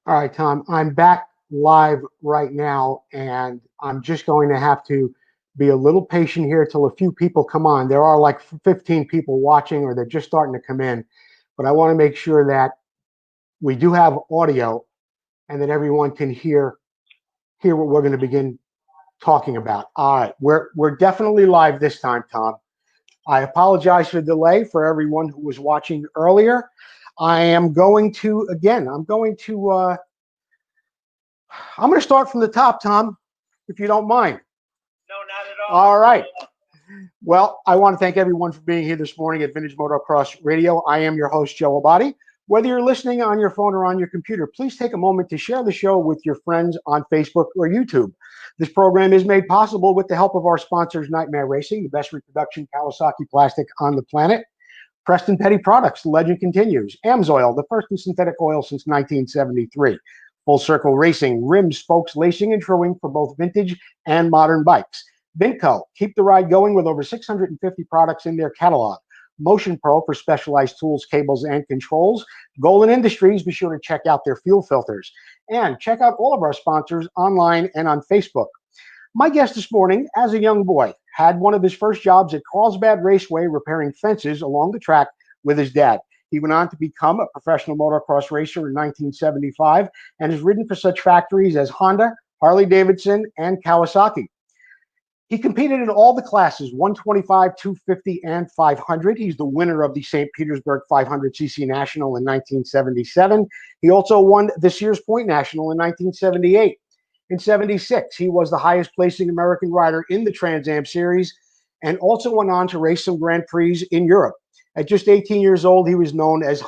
All right, Tom, I'm back live right now, and I'm just going to have to be a little patient here till a few people come on. There are like 15 people watching, or they're just starting to come in, but I want to make sure that we do have audio and that everyone can hear what we're going to begin talking about. All right, we're definitely live this time, Tom. I apologize for the delay for everyone who was watching earlier. I am going to again. I'm going to start from the top, Tom, if you don't mind. No, not at all. All right. Well, I want to thank everyone for being here this morning at Vintage Motocross Radio. I am your host, Joe Abadi. Whether you're listening on your phone or on your computer, please take a moment to share the show with your friends on Facebook or YouTube. This program is made possible with the help of our sponsors, Nightmare Racing, the best reproduction Kawasaki plastic on the planet. Preston Petty Products, the legend continues. Amsoil, the first in synthetic oil since 1973. Full Circle Racing, rims, spokes, lacing, and truing for both vintage and modern bikes. Vinco, keep the ride going with over 650 products in their catalog. Motion Pro for specialized tools, cables, and controls. Golden Industries, be sure to check out their fuel filters. And check out all of our sponsors online and on Facebook. My guest this morning, as a young boy, had one of his first jobs at Carlsbad Raceway repairing fences along the track with his dad. He went on to become a professional motocross racer in 1975 and has ridden for such factories as Honda, Harley-Davidson, and Kawasaki. He competed in all the classes, 125, 250, and 500. He's the winner of the St. Petersburg 500cc National in 1977. He also won this year's Point National in 1978. In 76, he was the highest placing American rider in the Trans Am Series and also went on to race some Grand Prix in Europe. At just 18 years old, he was known as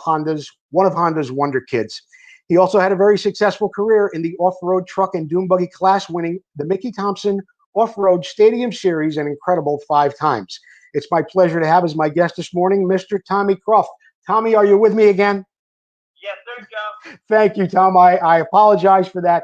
one of Honda's Wonder Kids. He also had a very successful career in the off-road truck and dune buggy class, winning the Mickey Thompson Off-Road Stadium Series an incredible 5 times. It's my pleasure to have as my guest this morning, Mr. Tommy Croft. Tommy, are you with me again? Yes, sir, Joe. Thank you, Tom. I apologize for that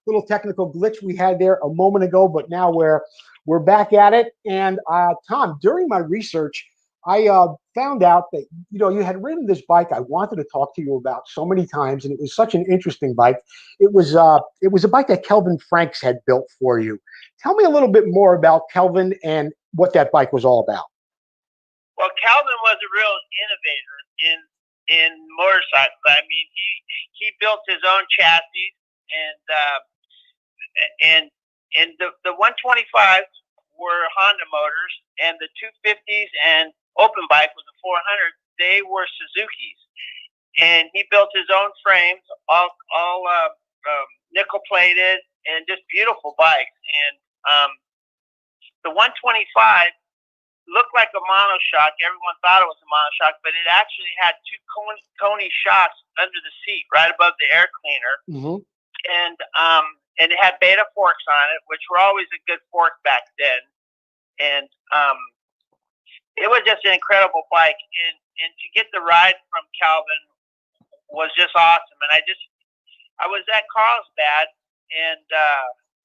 little technical glitch we had there a moment ago, but now we're back at it. And Tom, during my research, I found out that you had ridden this bike I wanted to talk to you about so many times, and it was such an interesting bike. It was a bike that Kelvin Franks had built for you. Tell me a little bit more about Kelvin and what that bike was all about. Well, Calvin was a real innovator in motorcycles. I mean, he built his own chassis, and the 125s were Honda motors, and the 250s and open bike was a 400. They were Suzuki's, and he built his own frames, all nickel plated, and just beautiful bikes. And the 125 looked like a monoshock. Everyone thought it was a monoshock, but it actually had 2 Coney shocks under the seat, right above the air cleaner. Mm-hmm. And it had beta forks on it, which were always a good fork back then. And it was just an incredible bike. And to get the ride from Calvin was just awesome. And I was at Carlsbad, and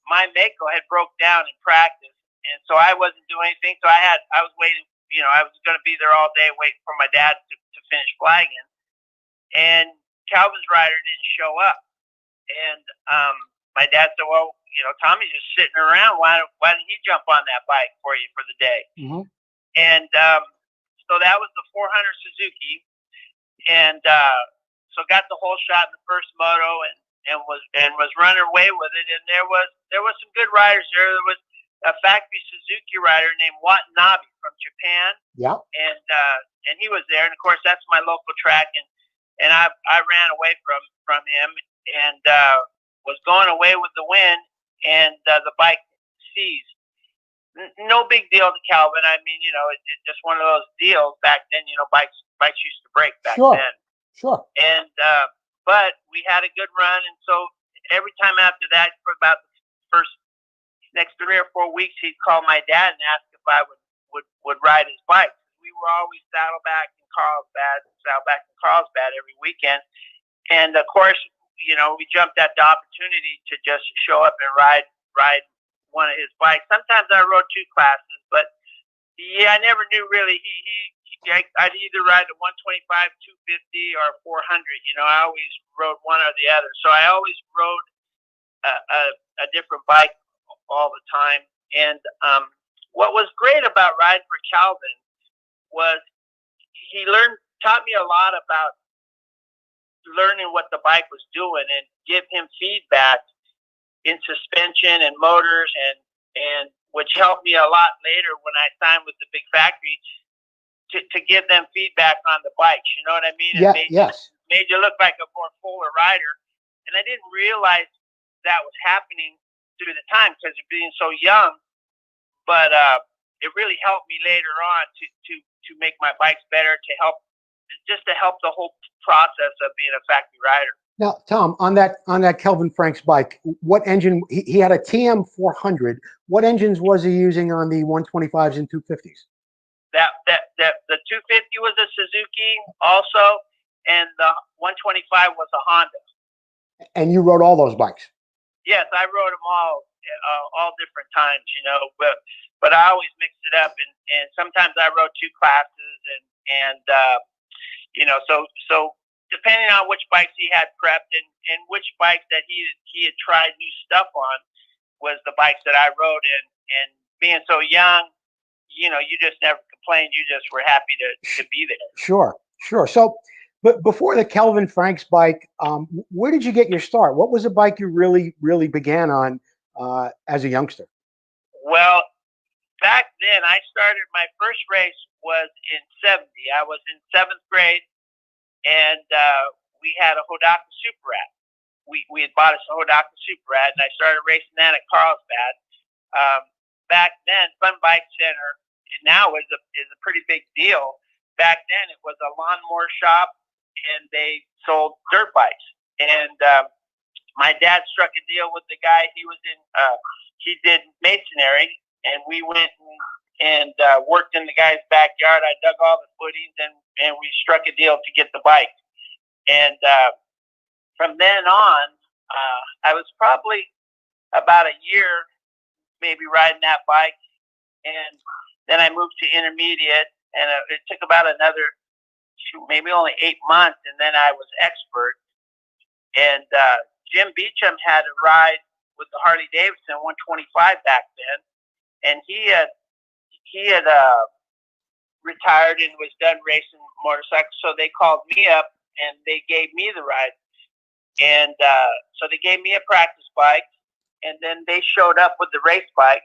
my Mako had broke down in practice. And so I wasn't doing anything. So I was waiting, I was going to be there all day waiting for my dad to finish flagging. And Calvin's rider didn't show up. And my dad said, well, Tommy's just sitting around. Why didn't he jump on that bike for you for the day? Mm-hmm. And so that was the 400 Suzuki. And so got the whole shot in the first moto and was running away with it. And there was some good riders there. There was a factory Suzuki rider named Watanabe from Japan. Yeah. And he was there. And of course, that's my local track. And I ran away from him and was going away with the wind, and the bike seized. No big deal to Calvin. I mean, it's just one of those deals back then. Bikes used to break back then. Sure. And but we had a good run, and so every time after that, for about the next 3 or 4 weeks, he'd call my dad and ask if I would ride his bike. We were always saddleback in Carlsbad every weekend, and of course, we jumped at the opportunity to just show up and ride one of his bikes. Sometimes I rode 2 classes, but yeah, I never knew really. I'd either ride the 125, 250, or 400. I always rode one or the other. So I always rode a different bike all the time. And what was great about riding for Calvin was he taught me a lot about learning what the bike was doing and give him feedback in suspension and motors, and which helped me a lot later when I signed with the big factory to give them feedback on the bikes. You know what I mean? Yeah, It made you look like a more fuller rider. And I didn't realize that was happening through the time because of being so young. But it really helped me later on to make my bikes better, to help the whole process of being a factory rider. Now, Tom, on that Kelvin Franks bike, what engine? He had a TM 400. What engines was he using on the 125s and 250s? The 250 was a Suzuki also, and the 125 was a Honda. And you rode all those bikes? Yes, I rode them all different times, but I always mixed it up, and sometimes I rode two classes, and so depending on which bikes he had prepped and which bikes that he had tried new stuff on was the bikes that I rode in. And being so young, you just never complained. You just were happy to be there. Sure. So, but before the Kelvin Franks bike, where did you get your start? What was a bike you really, really began on as a youngster? Well, back then, I started, my first race was in 70. I was in 7th grade, and we had a Hodaka Super Rat. We had bought us a Hodaka Super Rat, and I started racing that at Carlsbad. Back then, Fun Bike Center now is a pretty big deal. Back then, it was a lawnmower shop, and they sold dirt bikes. And my dad struck a deal with the guy. He did masonry, and we went and worked in the guy's backyard. I dug all the footings, and we struck a deal to get the bike. And from then on, I was probably about a year maybe riding that bike, and then I moved to intermediate, and it took about another maybe only 8 months, and then I was expert. And Jim Beecham had a ride with the Harley Davidson 125 back then, and he had retired and was done racing motorcycles. So they called me up and they gave me the ride, and so they gave me a practice bike, and then they showed up with the race bike,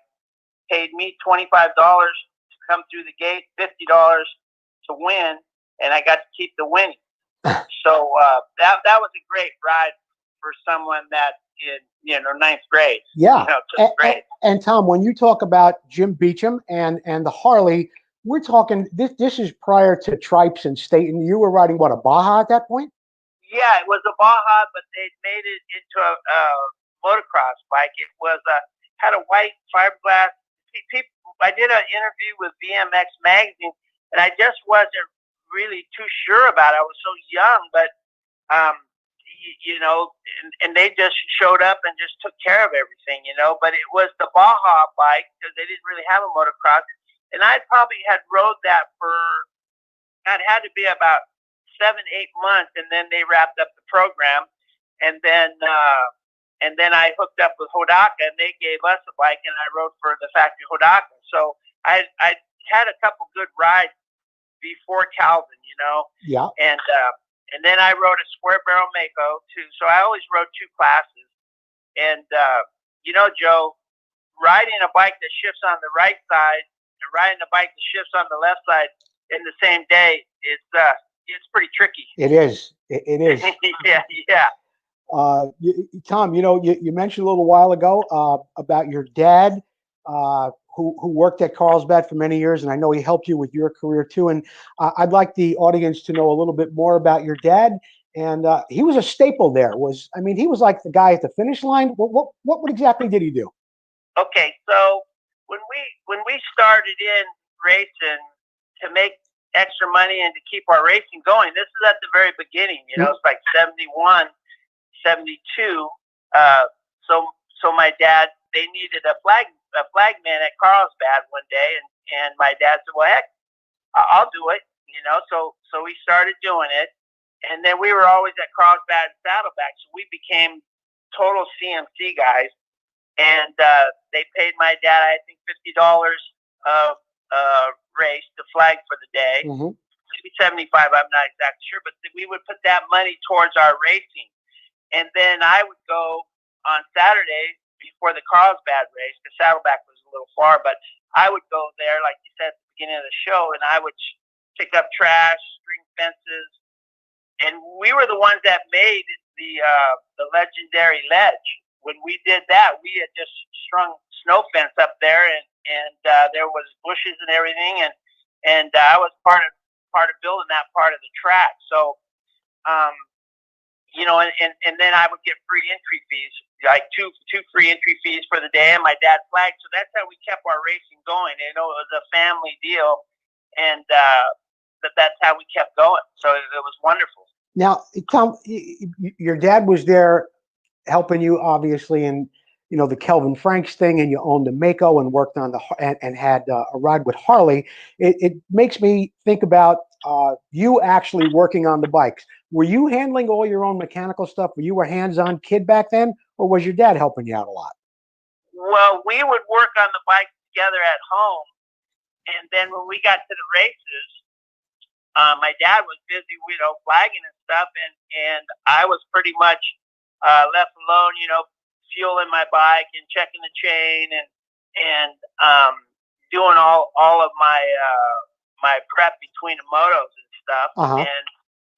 paid me $25 to come through the gate, $50 to win, and I got to keep the winning. So that was a great ride for someone that in 9th grade. Yeah. Great. And Tom, when you talk about Jim Beecham and the Harley, we're talking this is prior to Tripes and Staten. You were riding what, a Baja at that point? Yeah, it was a Baja, but they made it into a motocross bike. It was had a white fiberglass. I did an interview with VMX magazine, and I just wasn't really too sure about it. I was so young, but and they just showed up and just took care of everything, But it was the Baja bike because they didn't really have a motocross, and I probably had rode that for it had to be about 7-8 months, and then they wrapped up the program, and then I hooked up with Hodaka, and they gave us a bike, and I rode for the factory Hodaka. So I had a couple good rides before Calvin, Yeah. And then I rode a square barrel Mako too. So I always rode two classes. And Joe, riding a bike that shifts on the right side and riding a bike that shifts on the left side in the same day, it's pretty tricky. It is. It is. Yeah. Tom, you mentioned a little while ago about your dad, who worked at Carlsbad for many years, and I know he helped you with your career too. And I'd like the audience to know a little bit more about your dad. And he was a staple there. He was like the guy at the finish line. What exactly did he do? Okay, so when we started in racing to make extra money and to keep our racing going, this is at the very beginning. It's like 71, 72. So my dad, they needed a flagman at Carlsbad one day, and my dad said, "Well, heck, I'll do it." So we started doing it, and then we were always at Carlsbad and Saddleback, so we became total CMC guys. And they paid my dad, I think, $50 a race to flag for the day. Mm-hmm. Maybe 75. I'm not exactly sure, but we would put that money towards our racing. And then I would go on Saturday before the Carlsbad race, because Saddleback was a little far, but I would go there, like you said at the beginning of the show, and I would pick up trash, string fences, and we were the ones that made the legendary ledge. When we did that, we had just strung snow fence up there, and there was bushes and everything, and I was part of building that part of the track. So, and then I would get free entry fees, like two free entry fees for the day, and my dad flagged. So that's how we kept our racing going. It was a family deal, and that's how we kept going. So it was wonderful. Now, Tom, your dad was there helping you, obviously, in the Kelvin Franks thing, and you owned the Mako and worked on and had a ride with Harley. It makes me think about you actually working on the bikes. Were you handling all your own mechanical stuff? Were you a hands-on kid back then, or was your dad helping you out a lot? Well, we would work on the bikes together at home, and then when we got to the races, my dad was busy, flagging and stuff, and I was pretty much left alone, fueling my bike and checking the chain and doing all of my my prep between the motos and stuff. Uh-huh. And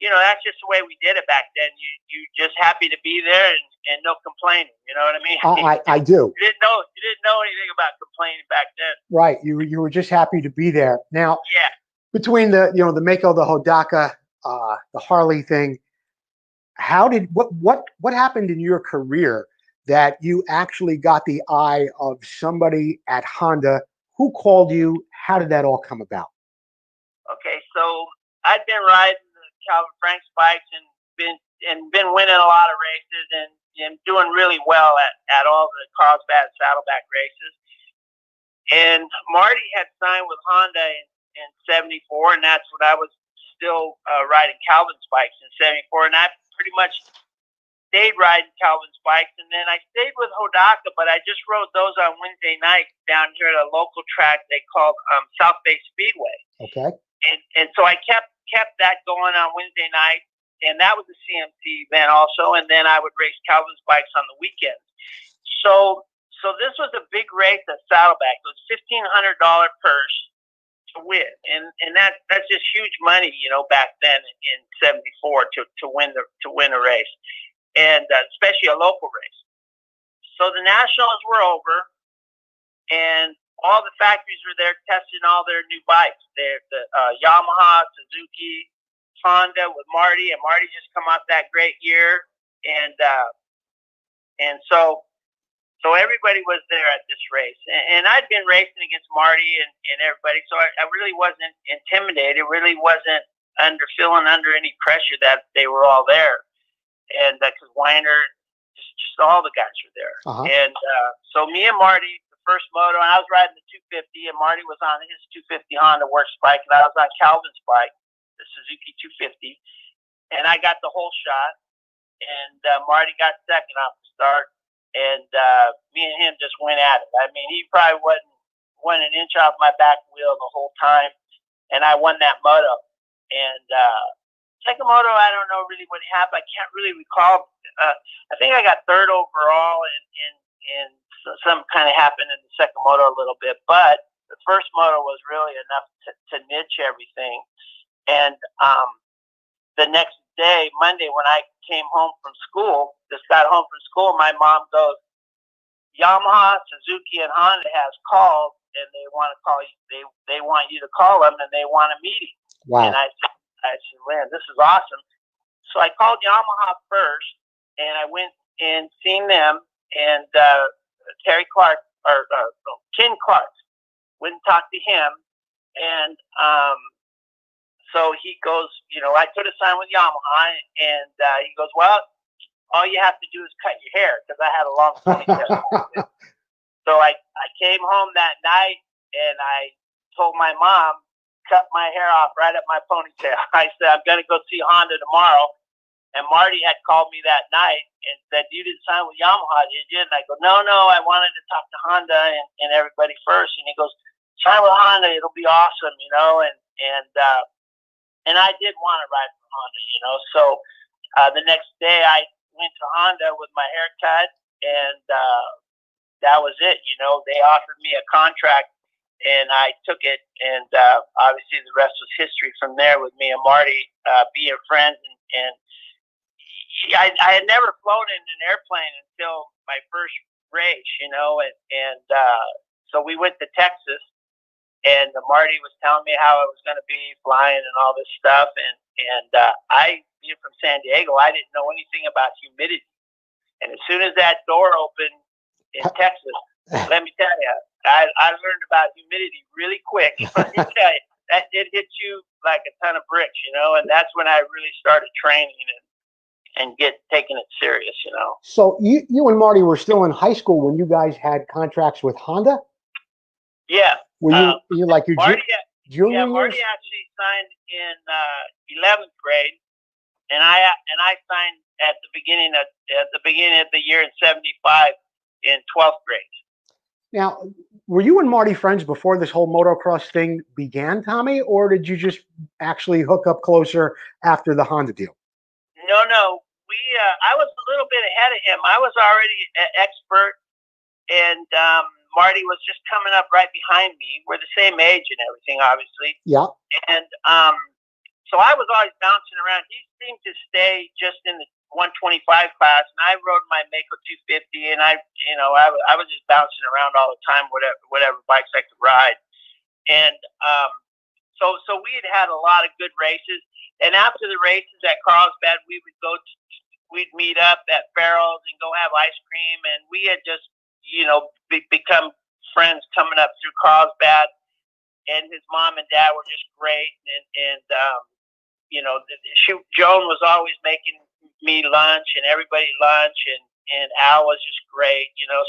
that's just the way we did it back then. You just happy to be there and no complaining. You know what I mean? I do. You didn't know anything about complaining back then. Right. You were just happy to be there. Now, yeah. Between the the Mako, the Hodaka, the Harley thing, what happened in your career that you actually got the eye of somebody at Honda? Who called you? How did that all come about? Okay, so I'd been riding the Calvin Franks bikes and been winning a lot of races and doing really well at all the Carlsbad Saddleback races. And Marty had signed with Honda in 74, and that's when I was still riding Calvin's bikes in 74, and I pretty much stayed riding Calvin's bikes, and then I stayed with Hodaka, but I just rode those on Wednesday night down here at a local track they called South Bay Speedway. Okay. And so I kept that going on Wednesday night, and that was a CMC event also, and then I would race Calvin's bikes on the weekends. So this was a big race at Saddleback. It was $1,500 purse to win, and that's just huge money, back then in 74 to win a race, and especially a local race. So the nationals were over, and all the factories were there testing all their new bikes. The Yamaha, Suzuki, Honda with Marty, and Marty just come off that great year, and so everybody was there at this race, and I'd been racing against Marty and everybody, so I really wasn't intimidated. Really wasn't feeling under any pressure that they were all there, and because Weiner, just all the guys were there. Uh-huh. And so me and Marty, the first moto, and I was riding the 250, and Marty was on his 250 Honda Works bike, and I was on Calvin's bike, the Suzuki 250, and I got the whole shot, and Marty got second off the start. And me and him just went at it. I mean, he probably wasn't an inch off my back wheel the whole time, and I won that moto. And second moto, I don't know really what happened. I can't really recall. I think I got third overall, and some kind of happened in the second moto a little bit. But the first moto was really enough to niche everything. And the next day, Monday, when I came home from school, my mom goes, Yamaha, Suzuki, and Honda has called, and they want to call you. They want you to call them, and they want a meeting. Wow. And I said, man, this is awesome. So I called Yamaha first, and I went and seen them, and Terry Clark, or Ken Clark, went and talked to him, and so he goes, I could have signed with Yamaha, and he goes, well, all you have to do is cut your hair, because I had a long ponytail. So I came home that night, and I told my mom, cut my hair off right at my ponytail. I said, I'm going to go see Honda tomorrow. And Marty had called me that night and said, you didn't sign with Yamaha, did you? And I go, no, I wanted to talk to Honda and everybody first. And he goes, sign with Honda, it'll be awesome, you know. And I did want to ride for Honda, you know. So the next day I went to Honda with my hair cut, and that was it, you know. They offered me a contract, and I took it, and obviously the rest was history from there with me and Marty being friends. And I had never flown in an airplane until my first race, you know, and so we went to Texas, and Marty was telling me how it was going to be flying and all this stuff, and I, being from San Diego, I didn't know anything about humidity, and as soon as that door opened in Texas, let me tell you, I learned about humidity really quick. Let me tell you, that it hit you like a ton of bricks, you know, and that's when I really started training and taking it serious, you know. So you and Marty were still in high school when you guys had contracts with Honda? Yeah. Were you like your Marty, junior yeah, years? Marty actually signed in 11th grade, and I signed at the beginning of the year in 75 in 12th grade. Now, were you and Marty friends before this whole motocross thing began, Tommy, or did you just actually hook up closer after the Honda deal? No. I was a little bit ahead of him. I was already an expert, and Marty was just coming up right behind me. We're the same age and everything, obviously. Yeah. And so I was always bouncing around. He seemed to stay just in the 125 class, and I rode my Mako 250, and I was just bouncing around all the time, whatever bikes I could ride. And so we had a lot of good races. And after the races at Carlsbad, we'd meet up at Farrell's and go have ice cream. And we had just, you know, become friends coming up through Carlsbad. And his mom and dad were just great. And you know, Joan was always making me lunch and everybody lunch. And Al was just great, you know.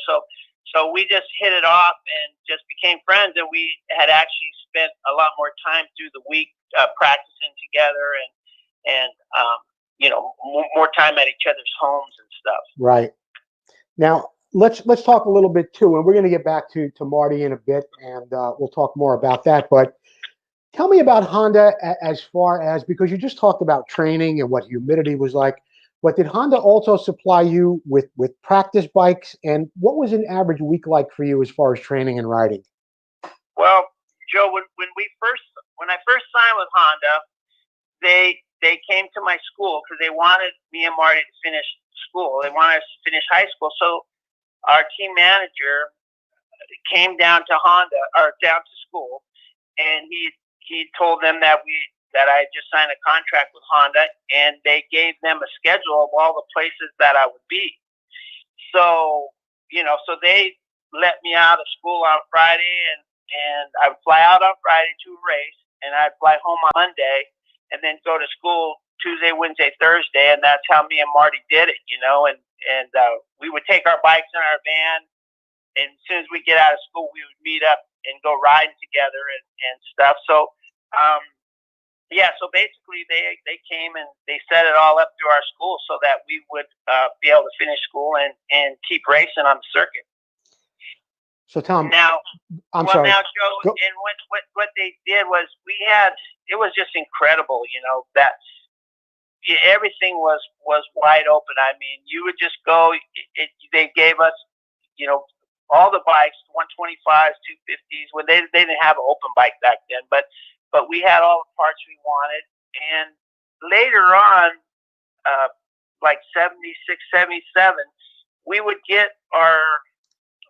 So we just hit it off and just became friends. And we had actually spent a lot more time through the week practicing together and you know, more time at each other's homes and stuff. Right. Now let's talk a little bit too, and we're going to get back to Marty in a bit, and we'll talk more about that. But tell me about Honda as far as, because you just talked about training and what humidity was like. But did Honda also supply you with practice bikes, and what was an average week like for you as far as training and riding? Well, Joe, when I first signed with Honda, they came to my school because they wanted me and Marty to finish school. They wanted us to finish high school. So our team manager came down to down to school, and he told them that I had just signed a contract with Honda, and they gave them a schedule of all the places that I would be. So, you know, so they let me out of school on Friday, and I would fly out on Friday to a race, and I'd fly home on Monday, and then go to school Tuesday, Wednesday, Thursday, and that's how me and Marty did it, you know. And we would take our bikes in our van, and as soon as we get out of school, we would meet up and go riding together and stuff. So, yeah, so basically they came and they set it all up through our school so that we would be able to finish school and keep racing on the circuit. So Tom, now, sorry. Now, Joe, and what they did was it was just incredible, you know, that everything was wide open. I mean, you would just go. They gave us, you know, all the bikes, 125s, 250s. When they didn't have an open bike back then, but we had all the parts we wanted. And later on, like 76, 77, we would get our,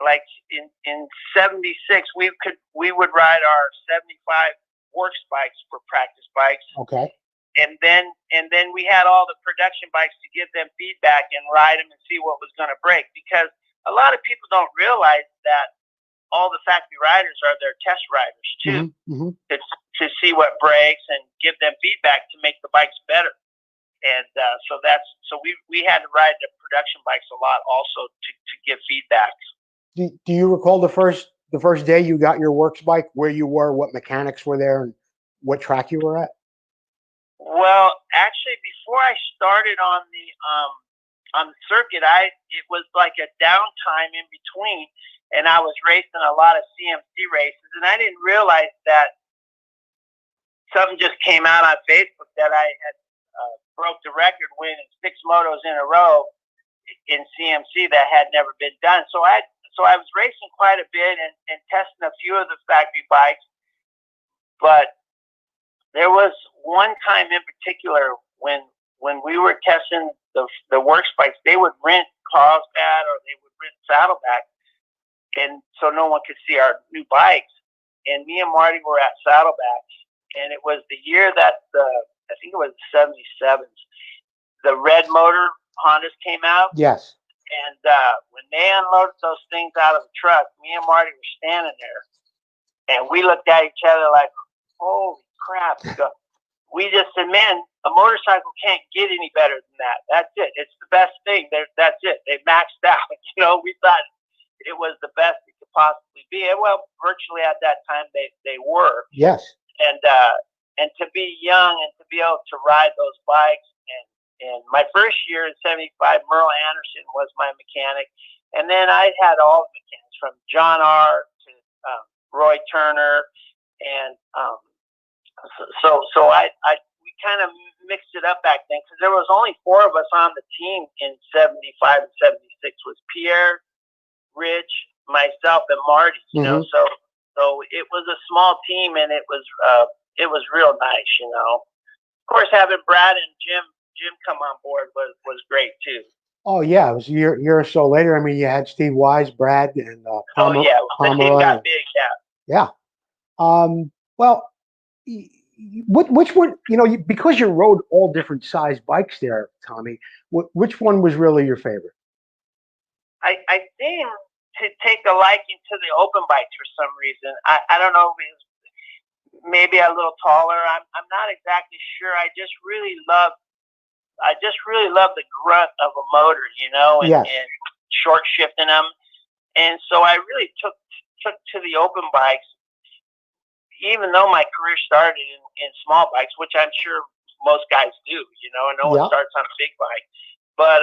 like in 76, we would ride our 75 works bikes for practice bikes. Okay. And then we had all the production bikes to give them feedback and ride them and see what was going to break, because a lot of people don't realize that all the factory riders are their test riders too, to see what breaks and give them feedback to make the bikes better. And so we had to ride the production bikes a lot also to give feedback. Do you recall the first day you got your works bike, where you were, what mechanics were there, and what track you were at? Well, actually, before I started on the circuit, it was like a downtime in between, and I was racing a lot of CMC races, and I didn't realize that something just came out on Facebook that I had broke the record winning 6 motos in a row in CMC that had never been done. So I was racing quite a bit and testing a few of the factory bikes, but there was one time in particular when we were testing the works bikes, they would rent Carlsbad or they would rent Saddleback, and so no one could see our new bikes. And me and Marty were at Saddleback, and it was the year that I think it was the 77s, the red motor Hondas came out. Yes. And when they unloaded those things out of the truck, me and Marty were standing there, and we looked at each other like, holy crap. We just said, man, a motorcycle can't get any better than that. That's it. It's the best thing. That's it. They maxed out. We thought it was the best it could possibly be. And well, virtually at that time they were. Yes. And to be young and to be able to ride those bikes, and my first year in 75, Merle Anderson was my mechanic. And then I had all the mechanics from John R. to Roy Turner. And so we kind of mixed it up back then, because there was only 4 of us on the team in 75 and 76. Was Pierre, Rich, myself, and Marty. So it was a small team, and it was real nice. Of course, having Brad and Jim come on board was great too. Oh yeah, it was a year or so later. I mean, you had Steve Wise, Brad, and the team got big. Yeah. Well, which one? Because you rode all different size bikes there, Tommy. Which one was really your favorite? I seem to take a liking to the open bikes for some reason. I don't know. Maybe a little taller. I'm not exactly sure. I just really love the grunt of a motor, and, yes. and short shifting them. And so I really took to the open bikes, even though my career started in small bikes, which I'm sure most guys do, and no one starts on a big bike. But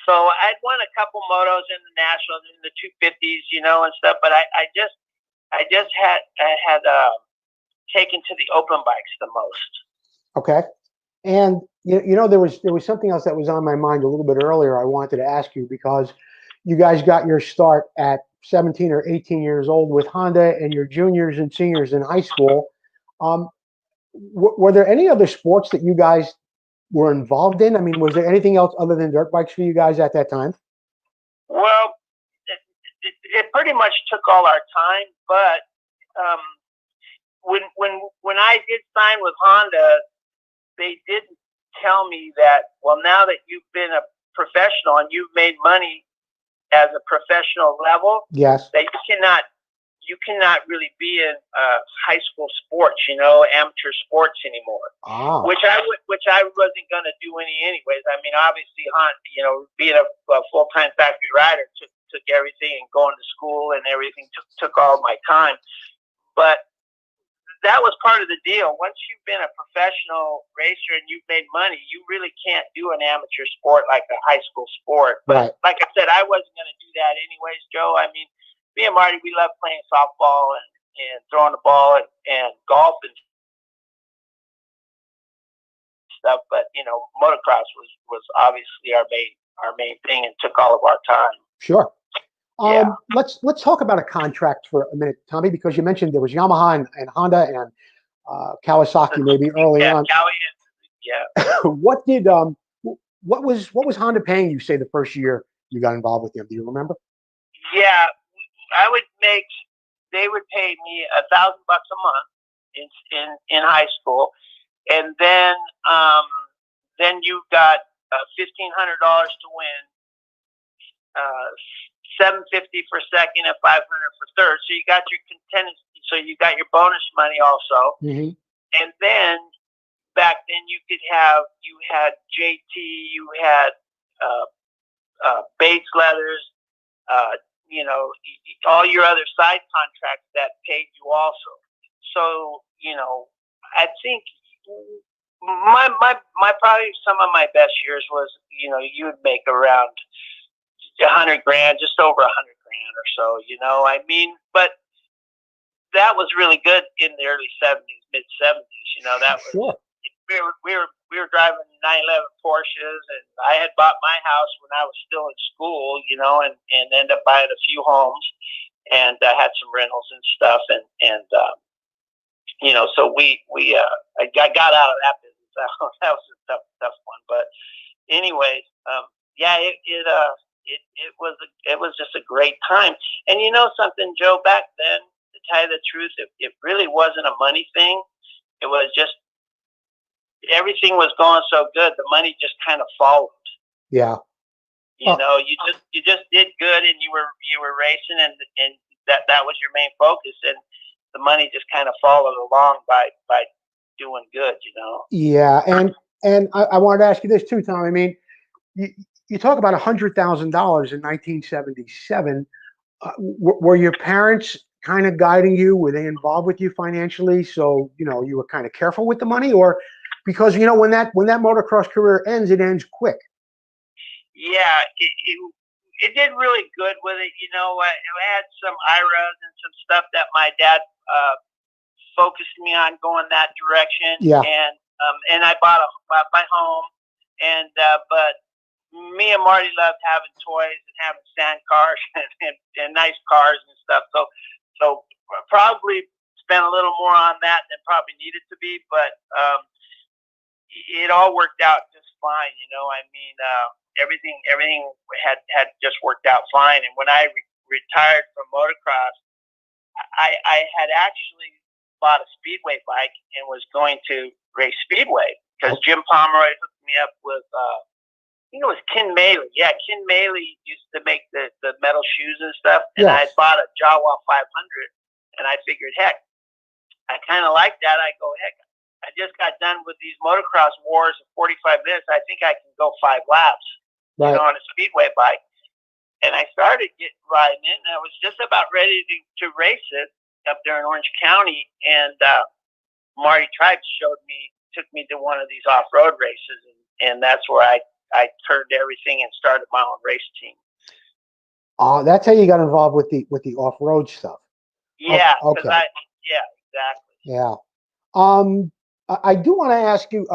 so I'd won a couple motos in the nationals, in the 250s, and stuff. But I just had taken to the open bikes the most. Okay. And there was something else that was on my mind a little bit earlier. I wanted to ask you, because you guys got your start at 17 or 18 years old with Honda, and your juniors and seniors in high school. Were there any other sports that you guys were involved in? I mean, was there anything else other than dirt bikes for you guys at that time? Well, it pretty much took all our time, but when I did sign with Honda, they didn't tell me that, well, now that you've been a professional and you've made money as a professional level, yes, that you cannot really be in high school sports, amateur sports anymore. Which I wasn't going to do anyways. I mean, obviously, being a full-time factory rider took everything, and going to school and everything took all my time. But that was part of the deal. Once you've been a professional racer and you've made money, you really can't do an amateur sport like a high school sport. But like I said, I wasn't going to do that anyways, Joe. I mean, me and Marty, we love playing softball and throwing the ball and golf and stuff. But motocross was obviously our main thing, and took all of our time. Sure. Let's talk about a contract for a minute, Tommy, because you mentioned there was Yamaha and Honda and Kawasaki maybe early on. What was Honda paying you, say, the first year you got involved with them? Do you remember? Yeah, they would pay me $1,000 a month in high school, and then you got $1,500 to win. $750 for second and $500 for third. So you got your contingency. So you got your bonus money also. Mm-hmm. And then back then you had JT, you had Bates Leathers, all your other side contracts that paid you also. so I think my probably some of my best years was you would make around $100,000, just over $100,000 or so. I mean, but that was really good in the early '70s, mid '70s. That was Sure. we were driving 911 Porsches, and I had bought my house when I was still in school, and ended up buying a few homes, and had some rentals and stuff, and so I got out of that business. That was a tough one, but anyways, yeah, it was just a great time. And something, Joe, back then, to tell you the truth, it really wasn't a money thing. It was just everything was going so good, the money just kind of followed. Yeah. You just did good, and you were racing, and that was your main focus, and the money just kind of followed along by doing good. Yeah, and I wanted to ask you this too, Tom. I mean, you talk about $100,000 in 1977. Were your parents kind of guiding you? Were they involved with you financially? So you were kind of careful with the money, or because when that motocross career ends, it ends quick. Yeah, it did really good with it. I had some IRAs and some stuff that my dad focused me on going that direction. Yeah. And I bought my home, and but me and Marty loved having toys and having sand cars and nice cars and stuff. So probably spent a little more on that than probably needed to be, but it all worked out just fine. I mean, everything had just worked out fine. And when I retired from motocross, I had actually bought a speedway bike and was going to race speedway because Jim Pomeroy hooked me up with I think it was Ken Maley. Yeah, Ken Maley used to make the metal shoes and stuff, and Yes. I bought a Jawa 500, and I figured, heck, I kind of like that. I go, heck, I just got done with these motocross wars of 45 minutes. I think I can go 5 laps, Right. on a speedway bike. And I started riding it, and I was just about ready to race it up there in Orange County. And Marty Tribe took me to one of these off-road races, and that's where I turned everything and started my own race team. That's how you got involved with the off-road stuff. Yeah. Okay. Yeah, exactly. Yeah. I do want to ask you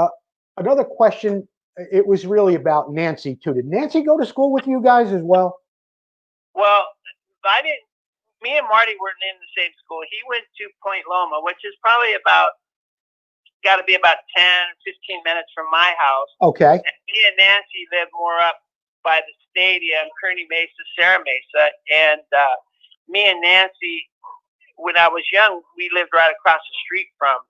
another question. It was really about Nancy too. Did Nancy go to school with you guys as well? Well, I didn't. Me and Marty weren't in the same school. He went to Point Loma, which is probably got to be about 10, 15 minutes from my house. Okay. And me and Nancy lived more up by the stadium, Kearney Mesa, Serra Mesa. And me and Nancy, when I was young, we lived right across the street from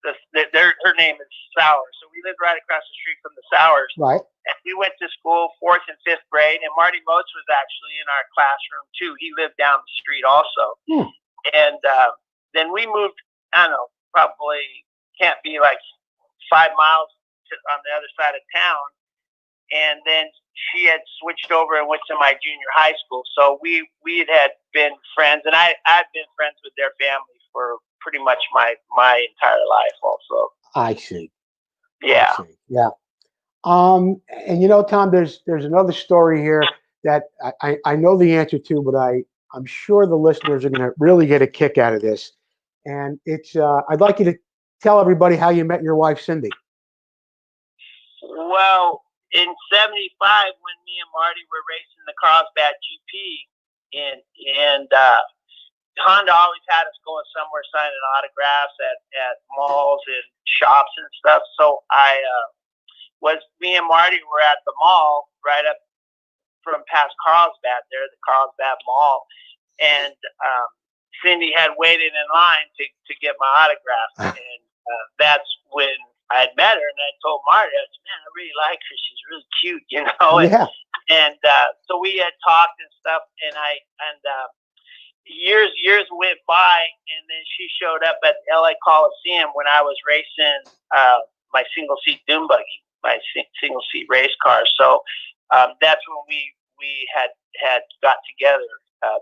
her name is Sowers. So we lived right across the street from the Sowers. Right. And we went to school 4th and 5th grade. And Marty Moats was actually in our classroom too. He lived down the street also. And then we moved, I don't know, probably can't be like 5 miles on the other side of town. And then she had switched over and went to my junior high school. So we had been friends, and I'd been friends with their family for pretty much my entire life also. I see. Yeah. I see. Yeah. And Tom, there's another story here that I know the answer to, but I'm sure the listeners are going to really get a kick out of this. And it's I'd like you to tell everybody how you met your wife, Cindy. Well, in '75, when me and Marty were racing the Carlsbad GP, and Honda always had us going somewhere signing autographs at malls and shops and stuff. So me and Marty were at the mall right up from past Carlsbad there, the Carlsbad Mall, and Cindy had waited in line to get my autograph, and that's when I had met her, and I told Marty, I said, man, I really like her. She's really cute, Yeah. And so we had talked and stuff, and years went by, and then she showed up at LA Coliseum when I was racing my single seat dune buggy, my single seat race car. So that's when we had got together,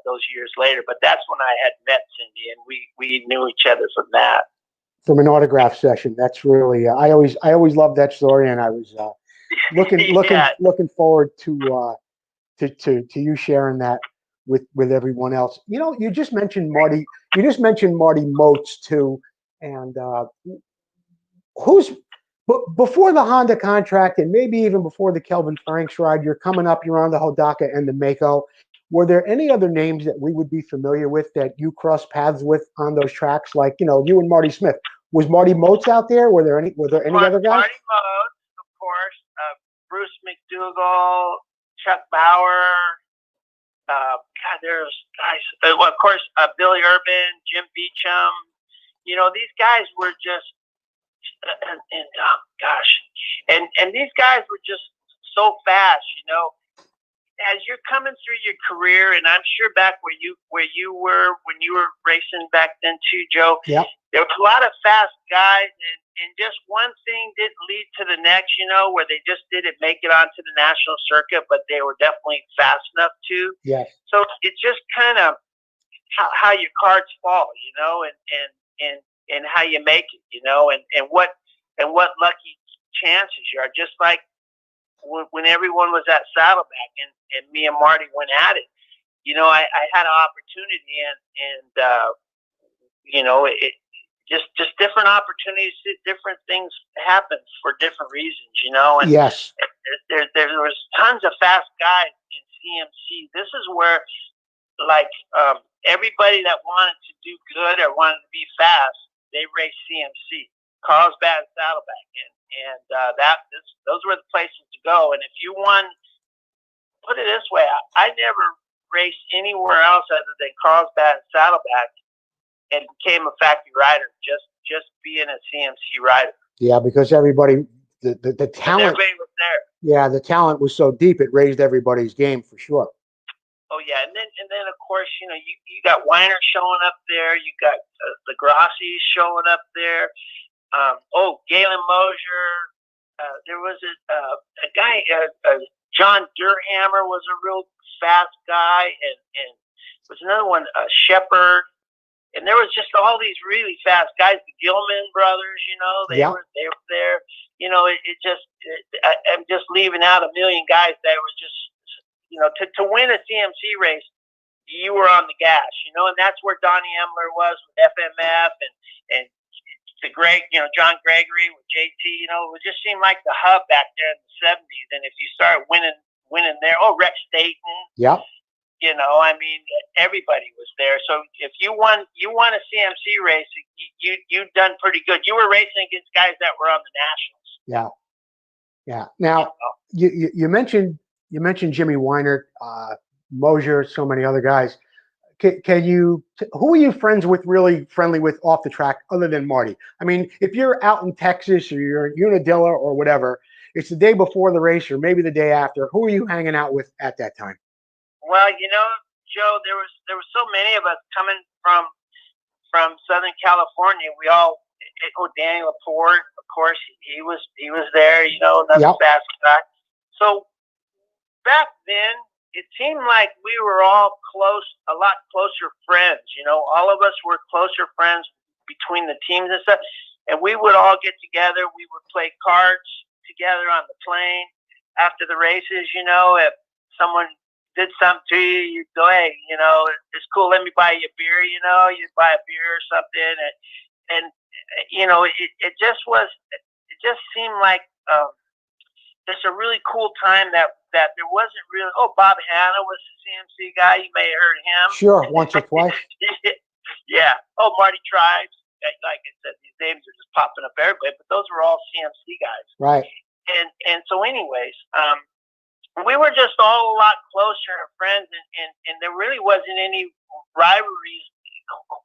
those years later. But that's when I had met Cindy, and we knew each other from that. From an autograph session. That's really I always loved that story, and I was looking forward to you sharing that with everyone else. You know, you just mentioned Marty. You just mentioned Marty Moats too, and before the Honda contract, and maybe even before the Kelvin Franks ride, you're coming up. You're on the Hodaka and the Mako. Were there any other names that we would be familiar with that you crossed paths with on those tracks? Like, you know, you and Marty Smith. Was Marty Moats out there? Were there any other guys? Marty Moats, of course. Bruce McDougall, Chuck Bauer. God, there's guys. Well, of course, Billy Urban, Jim Beecham. You know, these guys were just, and these guys were just so fast. You know, as you're coming through your career, and I'm sure back where you were when you were racing back then too, Joe. Yeah. There was a lot of fast guys, and just one thing didn't lead to the next, you know, where they just didn't make it onto the national circuit, but they were definitely fast enough to. Yes. So it's just kind of how your cards fall, you know, and how you make it, you know, and what lucky chances you are. Just like when everyone was at Saddleback and me and Marty went at it, you know, I had an opportunity and you know, it just different opportunities, different things happen for different reasons, you know. And yes, there was tons of fast guys in CMC. This is where, like, everybody that wanted to do good or wanted to be fast, they raced CMC, Carlsbad, Saddleback, and those were the places to go. And if you won, put it this way, I never raced anywhere else other than Carlsbad and Saddleback, and became a factory rider just being a CMC rider. Yeah, because everybody, the talent, everybody was there. Yeah, the talent was so deep, it raised everybody's game for sure. Oh yeah, and then of course, you know, you got Weiner showing up there, you got the Grassies showing up there. Galen Mosier. There was a guy, John Durhammer was a real fast guy, and was another one, Shepard. And there was just all these really fast guys, the Gilman brothers, you know, they were there. You know, I'm just leaving out a million guys that were just, you know, to win a CMC race, you were on the gas, you know, and that's where Donnie Emler was with FMF and the John Gregory with JT, you know, it just seemed like the hub back there in the 70s. And if you start winning there, Rex Staten. Yeah. You know, I mean, everybody was there. So if you won a CMC race, you'd done pretty good. You were racing against guys that were on the nationals. Yeah, yeah. Now you mentioned Jimmy Weiner, Mosier, so many other guys. Who are you really friendly with off the track, other than Marty? I mean, if you're out in Texas or you're in Unadilla or whatever, it's the day before the race or maybe the day after. Who are you hanging out with at that time? Well, you know, Joe, there was so many of us coming from Southern California. We all, Danny Laporte, of course, he was there. You know, another fast guy. So back then, it seemed like we were all a lot closer friends. You know, all of us were closer friends between the teams and stuff. And we would all get together. We would play cards together on the plane after the races. You know, if someone did something to you, you'd go, hey, you know, it's cool, let me buy you a beer, you know, you'd buy a beer or something. And you know, it just seemed like just a really cool time that there wasn't really, Bob Hanna was the CMC guy, you may have heard of him. Sure, once or twice. Yeah. Marty Tribes, like I said, these names are just popping up everywhere, but those were all CMC guys. Right. And so anyways, we were just all a lot closer friends, and there really wasn't any rivalries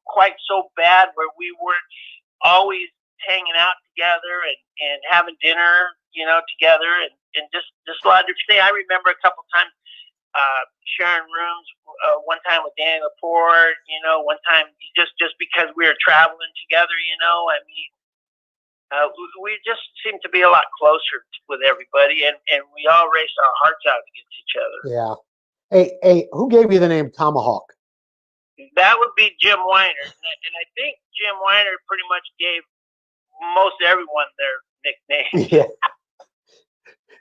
quite so bad where we weren't always hanging out together and having dinner, you know, together and just a lot of different things. I remember a couple times sharing rooms, one time with Danny Laporte, you know, one time just because we were traveling together, you know, I mean, we just seemed to be a lot closer with everybody, and we all raced our hearts out against each other. Yeah. Hey, who gave you the name Tomahawk? That would be Jim Weiner, and I think Jim Weiner pretty much gave most everyone their nicknames. Yeah,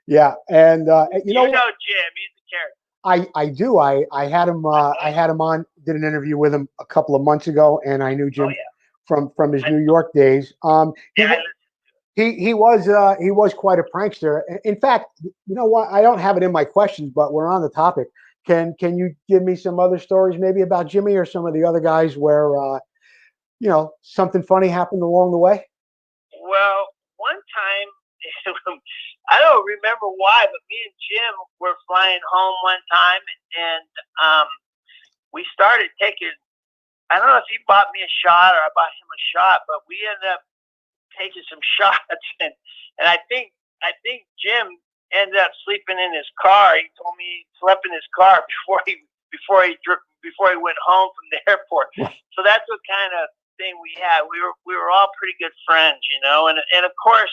yeah, and you know You what? know Jim, he's a character. I do. I had him on. Did an interview with him a couple of months ago, and I knew Oh Jim yeah, from his New York days. yeah. I listened. He was quite a prankster. In fact, you know what? I don't have it in my questions, but we're on the topic. Can you give me some other stories, maybe about Jimmy or some of the other guys where something funny happened along the way? Well, one time, I don't remember why, but me and Jim were flying home one time, and we started taking. I don't know if he bought me a shot or I bought him a shot, but we ended up taking some shots, and I think Jim ended up sleeping in his car. He told me he slept in his car before he went home from the airport. So that's what kind of thing we had. We were all pretty good friends, and of course,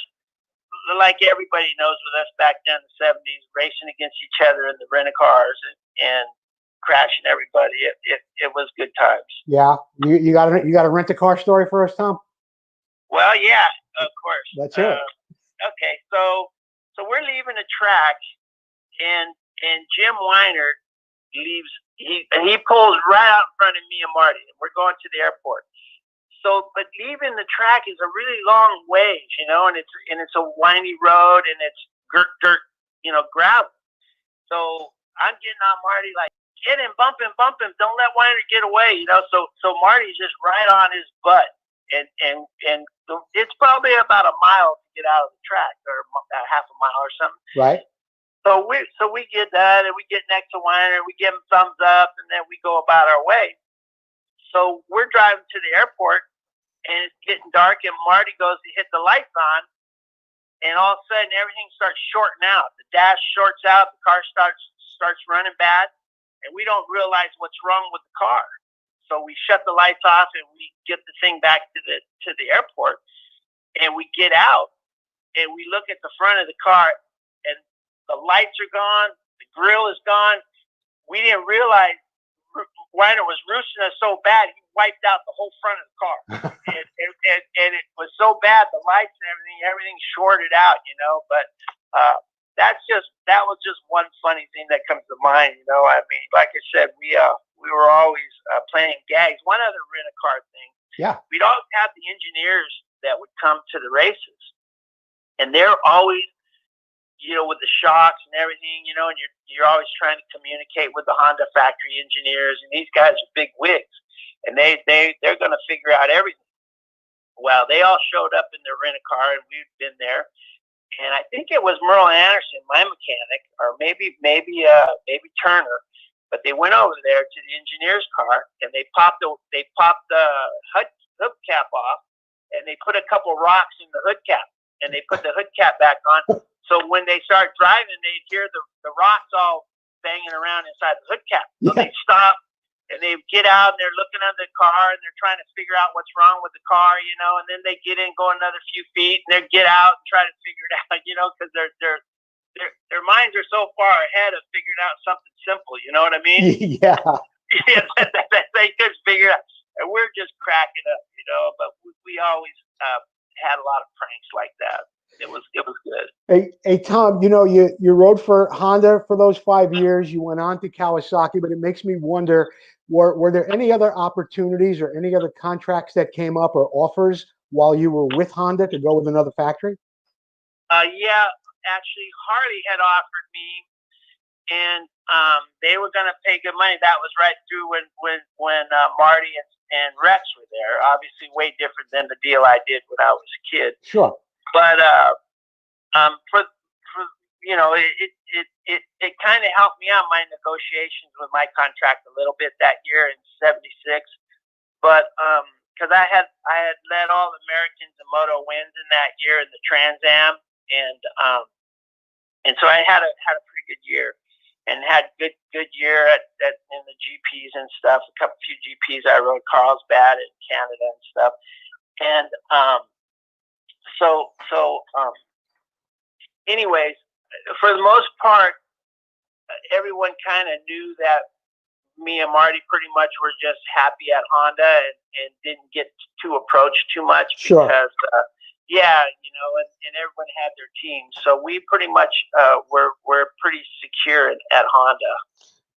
like everybody knows with us back then in the '70s, racing against each other in the rental cars and crashing everybody. It was good times. Yeah, you got a rent a car story for us, Tom? Well, yeah, of course. Let's hear it. Okay, so we're leaving the track, and Jim Weiner leaves. He pulls right out in front of me and Marty, and we're going to the airport. So, but leaving the track is a really long ways, and it's a windy road, and it's dirt, gravel. So I'm getting on Marty like, get him, bump him, don't let Weiner get away, So Marty's just right on his butt, and it's probably about a mile to get out of the track, or about half a mile or something. Right. So we get that, and we get next to Weiner, and we give him thumbs up, and then we go about our way. So we're driving to the airport, and it's getting dark, and Marty goes to hit the lights on, and all of a sudden everything starts shorting out. The dash shorts out, the car starts running bad, and we don't realize what's wrong with the car. So we shut the lights off, and we get the thing back to the airport, and we get out, and we look at the front of the car, and the lights are gone, the grill is gone. We didn't realize Weiner was roosting us so bad, he wiped out the whole front of the car. and it was so bad, the lights and everything shorted out, But that was just one funny thing that comes to mind, I mean, like I said, we were always playing gags. One other rent-a-car thing. Yeah. We'd always have the engineers that would come to the races, and they're always, with the shocks and everything, and you're always trying to communicate with the Honda factory engineers, and these guys are big wigs, and they're going to figure out everything. Well, they all showed up in their rent-a-car, and we'd been there, and I think it was Merle Anderson, my mechanic, or maybe Turner, but they went over there to the engineer's car, and they popped the hood cap off, and they put a couple rocks in the hood cap, and they put the hood cap back on. So when they start driving, they'd hear the rocks all banging around inside the hood cap. So they stop, and they get out, and they're looking under the car, and they're trying to figure out what's wrong with the car, and then they get in, go another few feet, and they get out and try to figure it out, because their minds are so far ahead of figuring out something simple. You know what I mean? Yeah. Yeah, they could figure it out, and we're just cracking up, But we always had a lot of pranks like that. It was good. Hey, Tom, you rode for Honda for those 5 years. You went on to Kawasaki, but it makes me wonder, were there any other opportunities or any other contracts that came up or offers while you were with Honda to go with another factory? Yeah, actually, Harley had offered me, and they were going to pay good money. That was right through when Marty and Rex were there. Obviously, way different than the deal I did when I was a kid. Sure. But for it kind of helped me out my negotiations with my contract a little bit that year in '76. But because I had led all the Americans and Moto wins in that year in the Trans Am, and so I had a pretty good year, and had good year at in the GPs and stuff. A few GPs I rode Carlsbad in Canada and stuff, and anyways, for the most part, everyone kind of knew that me and Marty pretty much were just happy at Honda and didn't get to approach too much Sure. because, and everyone had their team. So we pretty much were pretty secure at Honda.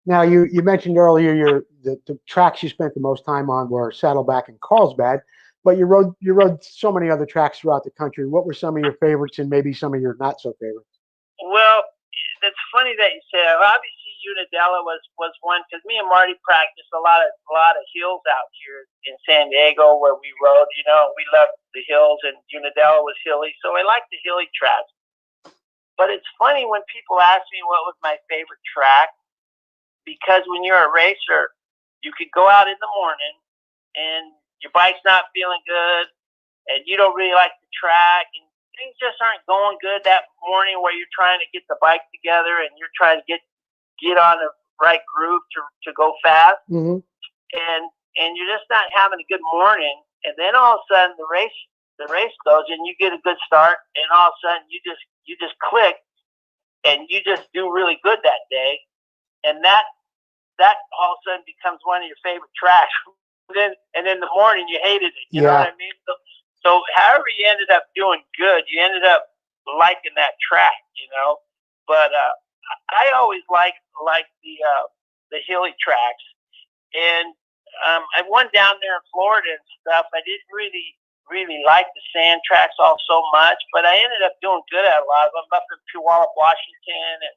Now, you mentioned earlier the tracks you spent the most time on were Saddleback and Carlsbad, but you rode so many other tracks throughout the country. What were some of your favorites and maybe some of your not so favorites? Well, it's funny that you say that. Obviously, Unadilla was one because me and Marty practiced a lot of hills out here in San Diego where we rode. We loved the hills, and Unadilla was hilly, so I liked the hilly tracks. But it's funny when people ask me what was my favorite track, because when you're a racer, you could go out in the morning and your bike's not feeling good, and you don't really like the track, and things just aren't going good that morning where you're trying to get the bike together and you're trying to get on the right groove to go fast, mm-hmm. and you're just not having a good morning, and then all of a sudden the race goes and you get a good start, and all of a sudden you just click and you just do really good that day, and that all of a sudden becomes one of your favorite tracks. and then the morning you hated it. You know what I mean? So however you ended up doing good, you ended up liking that track, But I always liked the hilly tracks, and I went down there in Florida and stuff. I didn't really like the sand tracks all so much, but I ended up doing good at a lot of them. Up in Puyallup, Washington,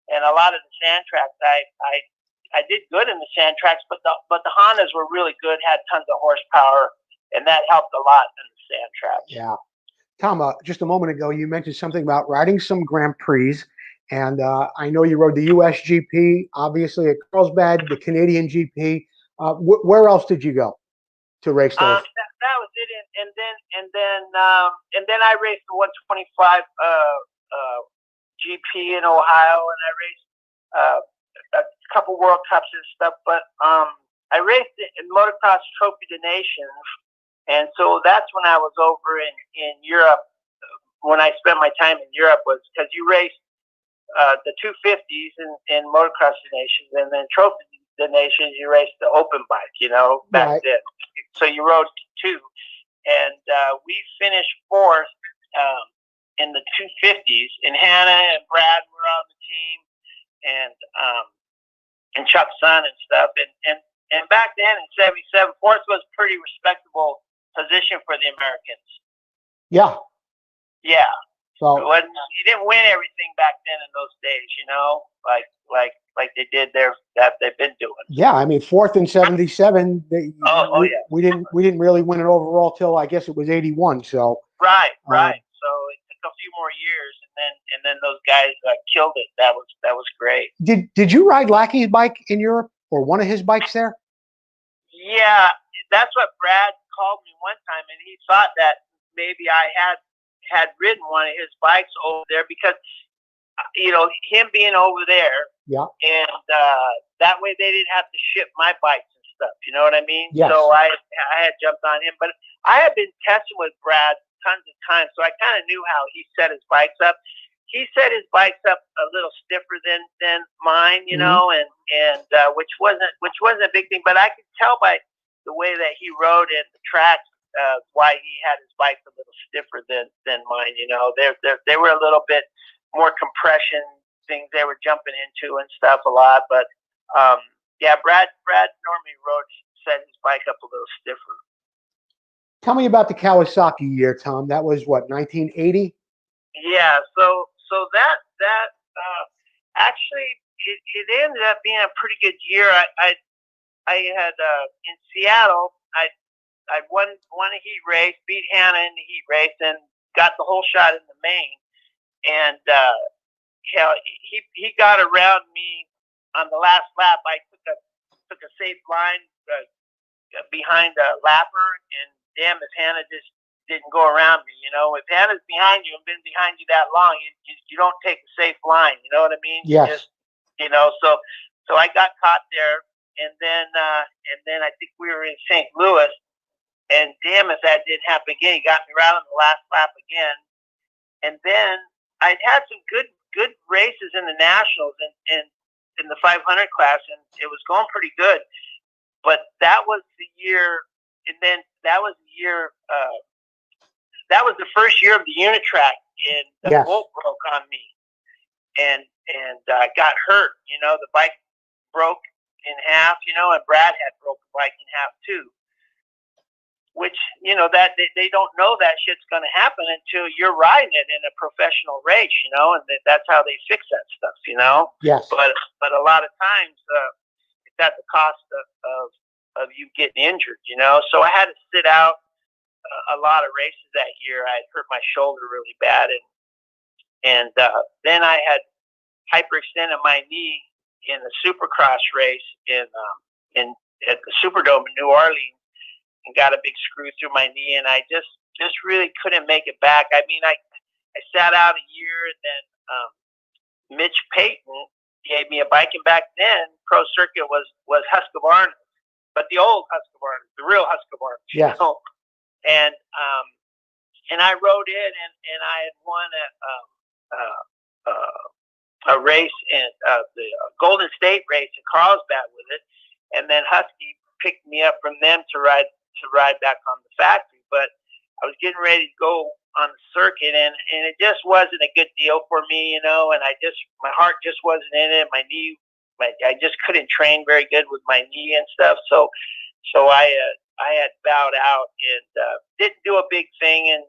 and a lot of the sand tracks. I did good in the sand tracks, but the Hondas were really good, had tons of horsepower, and that helped a lot in the sand tracks. Yeah. Tom, just a moment ago, you mentioned something about riding some Grand Prix, and I know you rode the USGP, obviously at Carlsbad, the Canadian GP. Where else did you go to race those? That was it, and then I raced the 125 GP in Ohio, and I raced a couple World Cups and stuff. But I raced it in Motocross Trophy of Nations. And so that's when I was over in Europe. When I spent my time in Europe was because you raced the 250s in Motocross Nations, and then Trophy the Nations you raced the open bike, back then. So you rode two, and we finished fourth in the 250s. And Hannah and Brad were on the team, and Chuck Sun and stuff. And back then in '77, fourth was pretty respectable position for the Americans. Yeah. So you didn't win everything back then in those days, like they did that they've been doing. Yeah, I mean, fourth in '77. Yeah. We didn't really win it overall till I guess it was '81. So right. So it took a few more years, and then those guys killed it. That was great. Did you ride Lackey's bike in Europe or one of his bikes there? Yeah, that's what Brad called me one time, and he thought that maybe I had ridden one of his bikes over there because, him being over there, and that way they didn't have to ship my bikes and stuff. You know what I mean? Yes. So I had jumped on him, but I had been testing with Brad tons of times, so I kind of knew how he set his bikes up. He set his bikes up a little stiffer than mine, and which wasn't a big thing, but I could tell by the way that he rode in the tracks why he had his bikes a little stiffer than mine. They were a little bit more compression things they were jumping into and stuff a lot, but Brad normally set his bike up a little stiffer. Tell me about the Kawasaki year, Tom. That was what, 1980? Yeah, so that actually it ended up being a pretty good year. I had in Seattle. I won a heat race, beat Hannah in the heat race, and got the whole shot in the main. And he got around me on the last lap. I took a safe line behind a lapper, and damn if Hannah just didn't go around me. If Hannah's behind you and been behind you that long, you don't take a safe line. You know what I mean? Yes. So I got caught there, and then I think we were in St. Louis, and damn if that didn't happen again. He got me right on the last lap again, and then I'd had some good races in the nationals, and in the 500 class, and it was going pretty good. But that was the year, and then that was the year. That was the first year of the unit track, and the bolt broke on me, and got hurt. The bike broke in half. And Brad had broke the bike in half too. Which that they don't know that shit's going to happen until you're riding it in a professional race. And that's how they fix that stuff. Yes. But a lot of times it's at the cost of you getting injured. So I had to sit out a lot of races that year. I hurt my shoulder really bad, and then I had hyperextended my knee in the Supercross race at the Superdome in New Orleans, and got a big screw through my knee, and I just really couldn't make it back. I mean, I sat out a year, and then Mitch Payton gave me a bike, and back then Pro Circuit was Husqvarna, but the old Husqvarna, the real Husqvarna. Yeah. And I rode in, and I had won a race in the Golden State race in Carlsbad with it, and then Husky picked me up from them to ride back on the factory. But I was getting ready to go on the circuit, and it just wasn't a good deal for me, and my heart just wasn't in it. My knee, I just couldn't train very good with my knee and stuff. So I had bowed out and didn't do a big thing in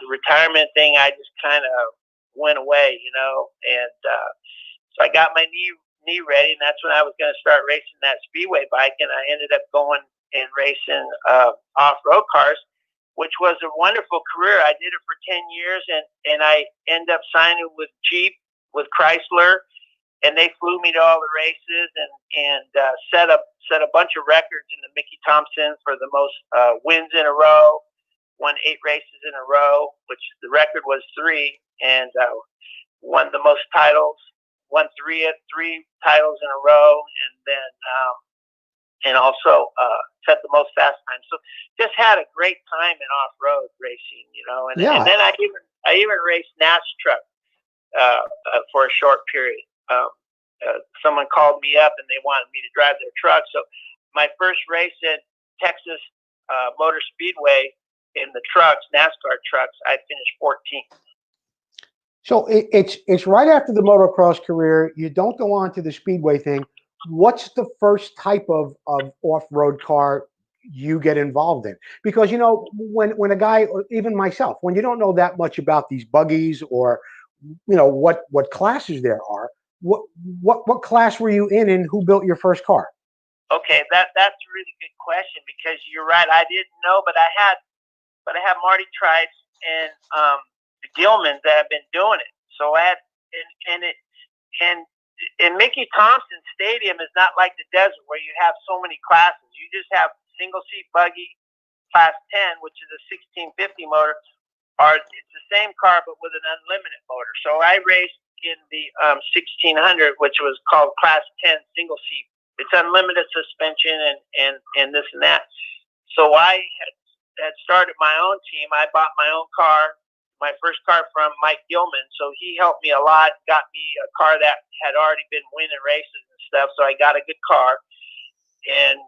the retirement thing. I just kind of went away, and so I got my knee ready, and that's when I was going to start racing that speedway bike, and I ended up going and racing off-road cars, which was a wonderful career. I did it for 10 years, and I ended up signing with Jeep, with Chrysler, and they flew me to all the races and set a bunch of records in the Mickey Thompson for the most wins in a row, won 8 races in a row, which the record was 3, and won the most titles, won 3 titles in a row, and then and also set the most fast time. So just had a great time in off-road racing, and then I even raced NAS truck for a short period. Someone called me up and they wanted me to drive their truck. So my first race at Texas Motor Speedway in the trucks, NASCAR trucks, I finished 14th. So it's right after the motocross career. You don't go on to the speedway thing. What's the first type of off-road car you get involved in? Because when a guy, or even myself, when you don't know that much about these buggies or what classes there are, what class were you in, and who built your first car? Okay, that's a really good question, because you're right. I didn't know, but I had Marty Trice and the Gilmans that have been doing it. So I had and Mickey Thompson Stadium is not like the desert where you have so many classes. You just have single seat buggy, class 10, which is a 1650 motor, or it's the same car but with an unlimited motor. So I raced in the 1600, which was called class 10 single seat. It's unlimited suspension and this and that. So I had started my own team. I bought my own car, my first car from Mike Gilman. So he helped me a lot, got me a car that had already been winning races and stuff. So I got a good car, and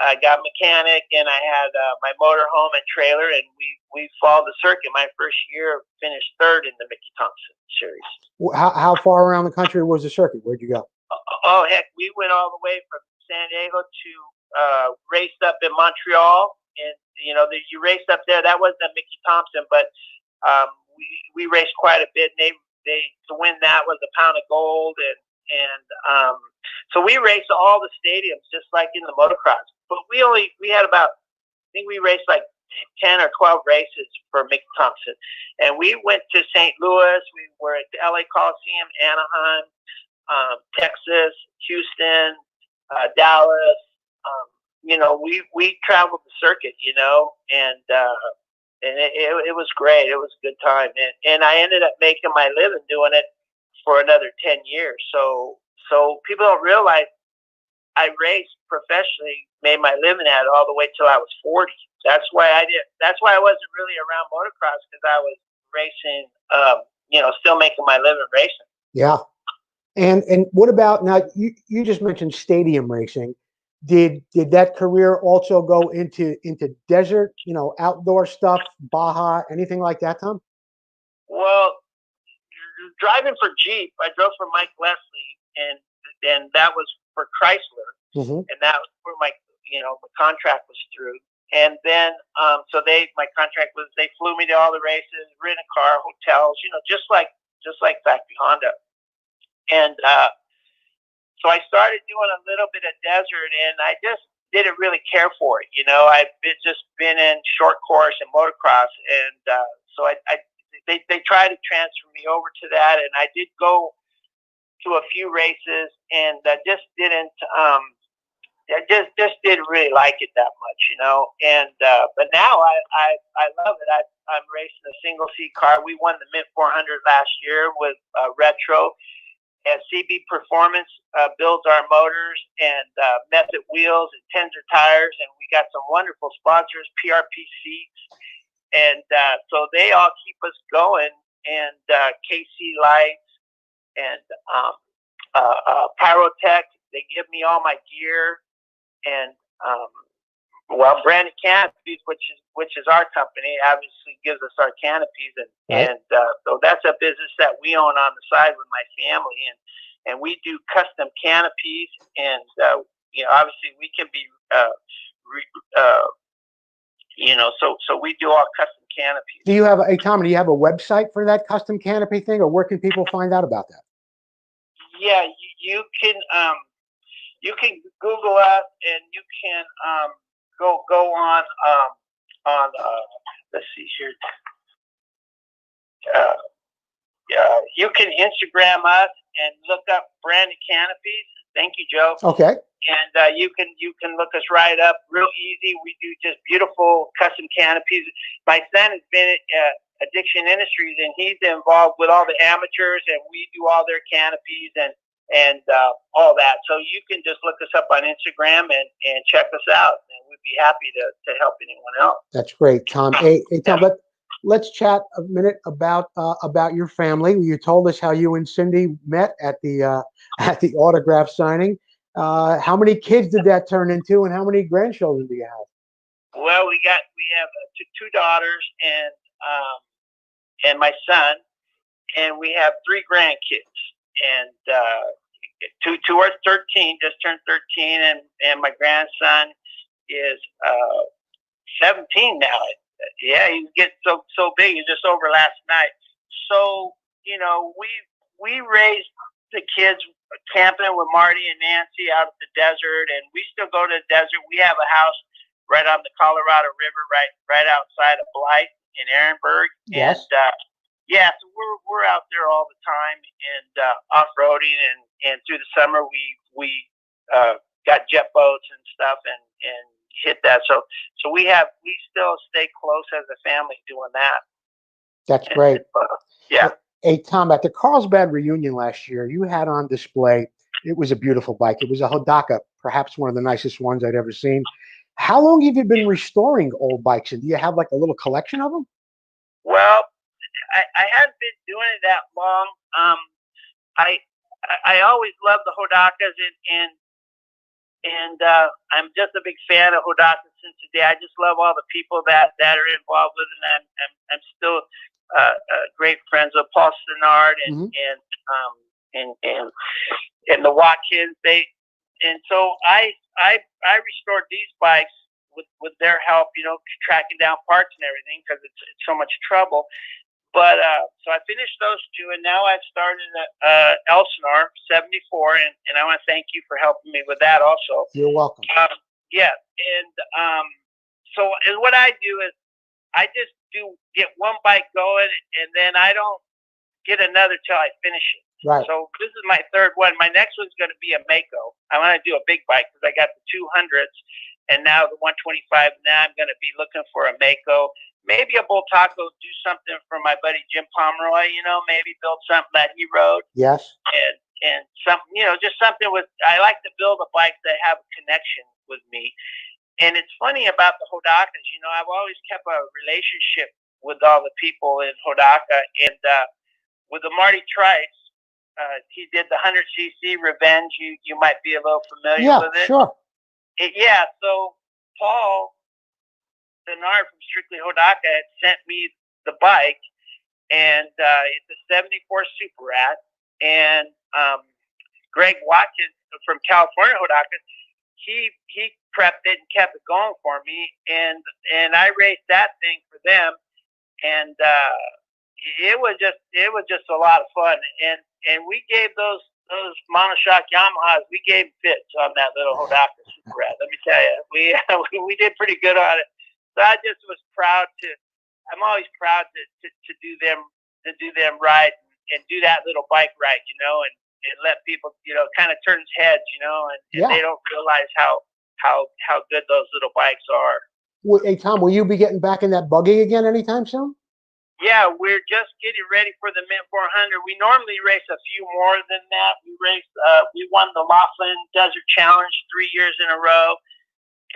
I got a mechanic, and I had my motor home and trailer, and we followed the circuit. My first year, finished 3rd in the Mickey Thompson series. How far around the country was the circuit? Where'd you go? Oh, heck, we went all the way from San Diego to raced up in Montreal, and you raced up there. That wasn't a Mickey Thompson, but we raced quite a bit. And they to win that was a pound of gold, and so we raced all the stadiums just like in the motocross. But we had about, I think we raced like 10 or 12 races for Mickey Thompson, and we went to St. Louis. We were at the LA Coliseum, Anaheim, Texas, Houston, Dallas. We traveled the circuit, and it was great. It was a good time, and I ended up making my living doing it for another 10 years. So people don't realize I raced professionally, made my living at it all the way till I was 40. That's why I wasn't really around motocross, because I was racing, still making my living racing. Yeah. And what about now? You just mentioned stadium racing. Did that career also go into desert, outdoor stuff, Baja, anything like that, Tom? Well, driving for Jeep, I drove for Mike Leslie, and that was for Chrysler, and that was where my contract was through. And then so my contract was they flew me to all the races, rent a car, hotels, just like Factory Honda. And so I started doing a little bit of desert, and I just didn't really care for it. I've just been in short course and motocross, and so they tried to transfer me over to that, and I did go to a few races, and just didn't. I just didn't really like it that much, And but now I love it. I'm racing a single seat car. We won the Mint 400 last year with Retro. And CB Performance builds our motors, and Method Wheels and Tender Tires, and we got some wonderful sponsors, PRP Seats, and so they all keep us going. And KC Lights and Pyrotech, they give me all my gear, and Branded Canopies, which is our company, obviously gives us our canopies, and so that's a business that we own on the side with my family, and we do custom canopies, and obviously we can be so we do all custom canopies. Do you have Tom? Do you have a website for that custom canopy thing, or where can people find out about that? Yeah, you can Google us, and you can go on let's see here. You can Instagram us and look up Branded Canopies. Thank you, Joe. Okay. And you can look us right up, real easy. We do just beautiful custom canopies. My son has been at Addiction Industries, and he's involved with all the amateurs, and we do all their canopies and all that. So you can just look us up on Instagram and check us out, and we'd be happy to help anyone else. That's great, Tom. Hey Tom, let's chat a minute about your family. You told us how you and Cindy met at the autograph signing. How many kids did that turn into, and how many grandchildren do you have? Well, we have two daughters and my son, and we have 3 grandkids, and two are 13, just turned 13, and my grandson is 17 now. Yeah, he's getting so big. He's just over last night. So we raised the kids camping with Marty and Nancy out at the desert, and we still go to the desert. We have a house right on the Colorado River, right outside of Blythe in Ehrenberg. Yes. And so we're out there all the time, and off-roading, and through the summer we got jet boats and stuff, and hit that. So we still stay close as a family doing that. That's great. Yeah. Hey Tom, at the Carlsbad reunion last year, you had on display. It was a beautiful bike. It was a Hodaka, perhaps one of the nicest ones I'd ever seen. How long have you been restoring old bikes, and do you have like a little collection of them? Well, I haven't been doing it that long. I always loved the Hodakas, and I'm just a big fan of Hodaka since today. I just love all the people that are involved with it, and I'm still great friends with Paul Stannard and the Watkins. So I restored these bikes with their help, tracking down parts and everything, because it's so much trouble. But so I finished those 2, and now I've started Elsinore 74, and I want to thank you for helping me with that also. You're welcome. So what I do is I just get one bike going, and then I don't get another till I finish it. Right. So this is my 3rd one. My next one's going to be a Mako. I want to do a big bike because I got the 200s and now the 125. Now I'm going to be looking for a Mako. Maybe a Bultaco, do something for my buddy Jim Pomeroy, maybe build something that he rode. Yes. And something, just something I like to build a bike that have a connection with me. And it's funny about the Hodakas, I've always kept a relationship with all the people in Hodaka, and with the Marty Trice, he did the 100cc Revenge. You might be a little familiar Yeah, with it. sure. Yeah, so Paul Denard from Strictly Hodaka had sent me the bike, and it's a 74 Super Rat. And Greg Watkins from California Hodaka, he prepped it and kept it going for me, and I raced that thing for them, and it was just a lot of fun, and we gave those monoshock Yamahas, we gave fits on that little Hodaka Super Rat. Let me tell you, we did pretty good on it. So I just was proud to. I'm always proud to do them right and do that little bike right, and let people, kind of turns heads, and they don't realize how good those little bikes are. Well, hey, Tom, will you be getting back in that buggy again anytime soon? Yeah, we're just getting ready for the Mint 400. We normally race a few more than that. We won the Laughlin Desert Challenge 3 years in a row.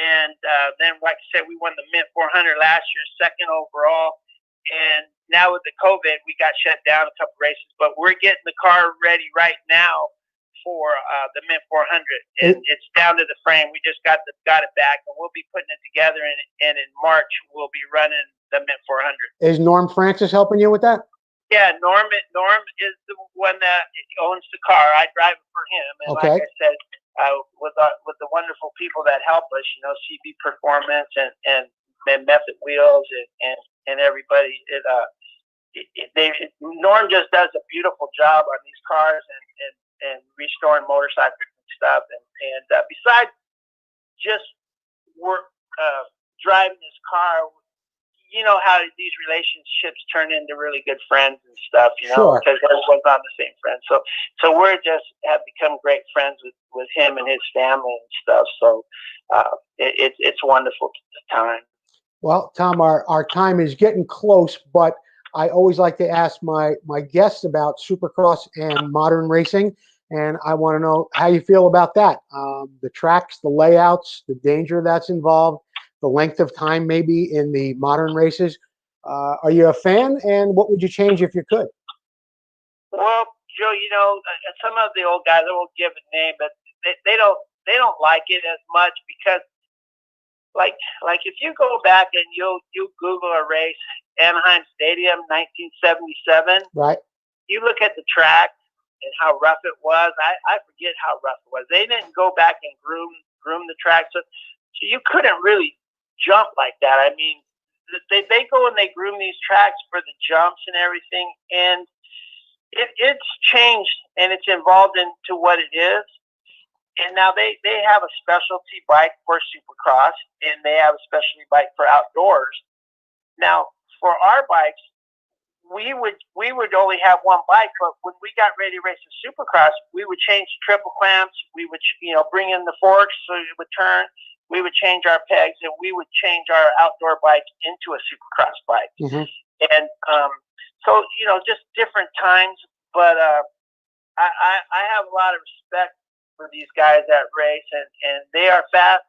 And then, like I said, we won the Mint 400 last year, second overall. And now with the COVID, we got shut down a couple races. But we're getting the car ready right now for the Mint 400. And it's down to the frame. We just got it back, and we'll be putting it together. And in March, we'll be running the Mint 400. Is Norm Francis helping you with that? Yeah, Norm is the one that owns the car. I drive it for him. And okay. Like I said, with the wonderful people that help us, CB Performance and Method Wheels and everybody. Norm just does a beautiful job on these cars and restoring motorcycles and stuff. And besides just driving this car, you know how these relationships turn into really good friends and stuff, Sure. Because everyone's on the same friend. So we're just have become great friends with him and his family and stuff. So it's a wonderful time. Well, Tom, our time is getting close, but I always like to ask my guests about Supercross and modern racing, and I want to know how you feel about that. The tracks, the layouts, the danger that's involved, the length of time maybe in the modern races. Are you a fan, and what would you change if you could? Well, Joe, some of the old guys, I won't give a name, but they don't like it as much because, like if you go back and you Google a race, Anaheim Stadium, 1977, right? You look at the track and how rough it was. I forget how rough it was. They didn't go back and groom the track, so you couldn't really jump like that. I mean, they go and they groom these tracks for the jumps and everything, and it's changed and it's evolved into what it is. And now they have a specialty bike for Supercross, and they have a specialty bike for outdoors. Now, for our bikes, we would only have one bike, but when we got ready to race the Supercross, we would change the triple clamps. We would, bring in the forks so it would turn. We would change our pegs, and we would change our outdoor bike into a Supercross bike. Mm-hmm. And so, just different times. But I have a lot of respect for these guys that race, and they are fast.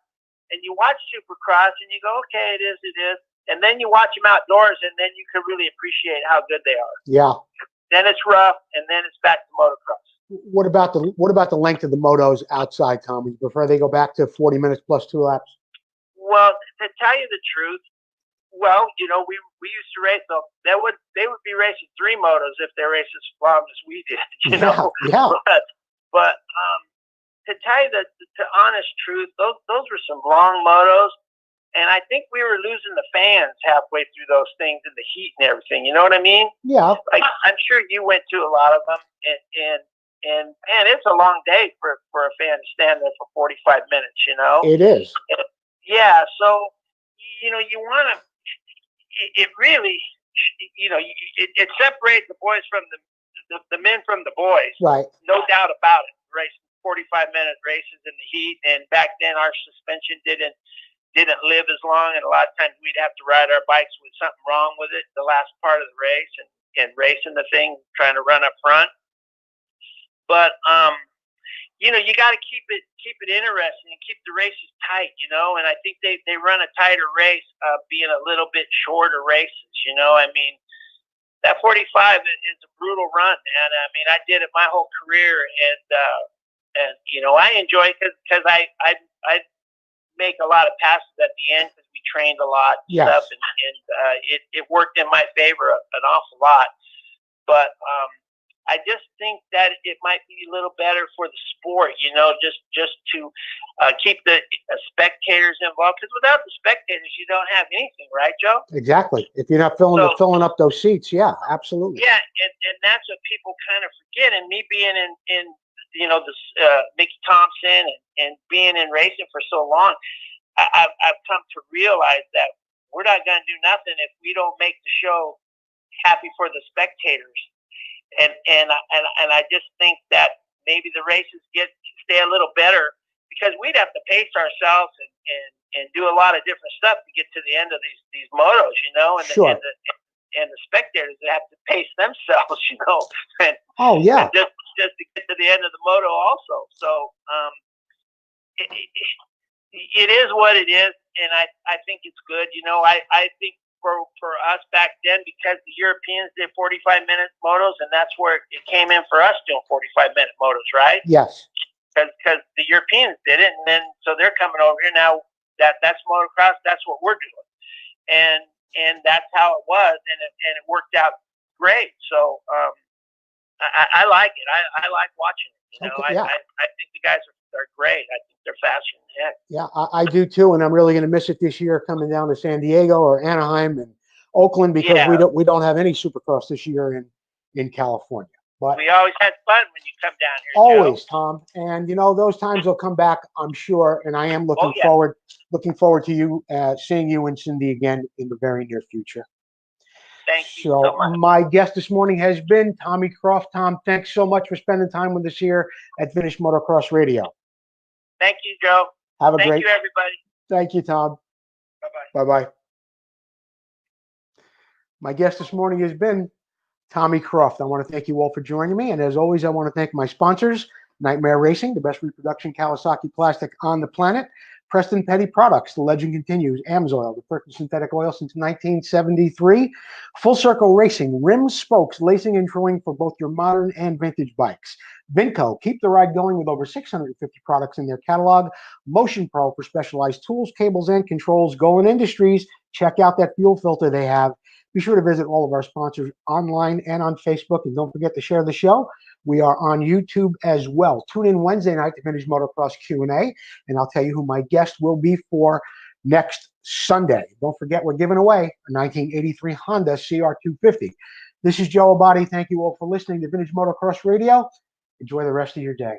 And you watch Supercross, and you go, okay, it is. And then you watch them outdoors, and then you can really appreciate how good they are. Yeah. Then it's rough, and then it's back to motocross. What about the length of the motos outside, Tom? You prefer they go back to 40 minutes plus 2 laps? Well, to tell you the truth, we used to race them. They would be racing 3 motos if they raced as long as we did. Yeah. But to tell you the honest truth, those were some long motos. And I think we were losing the fans halfway through those things in the heat and everything. You know what I mean? Yeah. Like, I'm sure you went to a lot of them, and man, it's a long day for a fan to stand there for 45 minutes. It is. Yeah. So you want to. It really, it separates the boys from the men from the boys. Right. No doubt about it. Racing 45-minute races in the heat, and back then our suspension didn't live as long, and a lot of times we'd have to ride our bikes with something wrong with it the last part of the race and racing the thing, trying to run up front. But you got to keep it interesting and keep the races tight, and I think they run a tighter race being a little bit shorter races. I mean, that 45 is a brutal run, man. I mean, I did it my whole career, and you know, I enjoy it because I make a lot of passes at the end because we trained a lot and Yes. stuff, and it worked in my favor an awful lot. But I just think that it might be a little better for the sport, you know, just to keep the spectators involved. Because without the spectators, you don't have anything, right, Joe? Exactly. If you're not filling up those seats, yeah, absolutely. Yeah, and that's what people kind of forget. And me being in you know, this Mickey Thompson and being in racing for so long, I've come to realize that we're not going to do nothing if we don't make the show happy for the spectators. And I just think that maybe the races stay a little better, because we'd have to pace ourselves and do a lot of different stuff to get to the end of these motos, you know, and Sure. and the spectators have to pace themselves, you know, and just to get to the end of the moto also. So it is what it is, and I think it's good. You know, I think for us back then, because the Europeans did 45-minute motos, and that's where it came in for us doing 45-minute motos, right? Yes. Because the Europeans did it, and then so they're coming over here now. That's motocross. That's what we're doing, and that's how it was, and it worked out great. So I like it. I like watching it. You know, Okay, yeah. I think the guys are great. I think they're faster than heck. Yeah, I do too, and I'm really going to miss it this year, coming down to San Diego or Anaheim and Oakland, because we don't have any Supercross this year in California. But we always had fun when you come down here. Always, Joe. Tom, and you know those times will come back, I'm sure, and I am looking forward to you seeing you and Cindy again in the very near future. Thank you so much. My guest this morning has been Tommy Croft. Tom, thanks so much for spending time with us here at Vintage Motocross Radio. Thank you, Joe. Thank you, everybody. Thank you, Tom. Bye-bye. Bye-bye. My guest this morning has been Tommy Croft. I want to thank you all for joining me. And as always, I want to thank my sponsors, Nightmare Racing, the best reproduction Kawasaki plastic on the planet, Preston Petty Products, the legend continues, Amsoil, the first synthetic oil since 1973, Full Circle Racing, rims, spokes, lacing, and trilling for both your modern and vintage bikes. Vinco, keep the ride going with over 650 products in their catalog. Motion Pro for specialized tools, cables, and controls. Golin Industries, check out that fuel filter they have. Be sure to visit all of our sponsors online and on Facebook, and don't forget to share the show. We are on YouTube as well. Tune in Wednesday night to Vintage Motocross Q&A, and I'll tell you who my guest will be for next Sunday. Don't forget, we're giving away a 1983 Honda CR250. This is Joe Abadi. Thank you all for listening to Vintage Motocross Radio. Enjoy the rest of your day.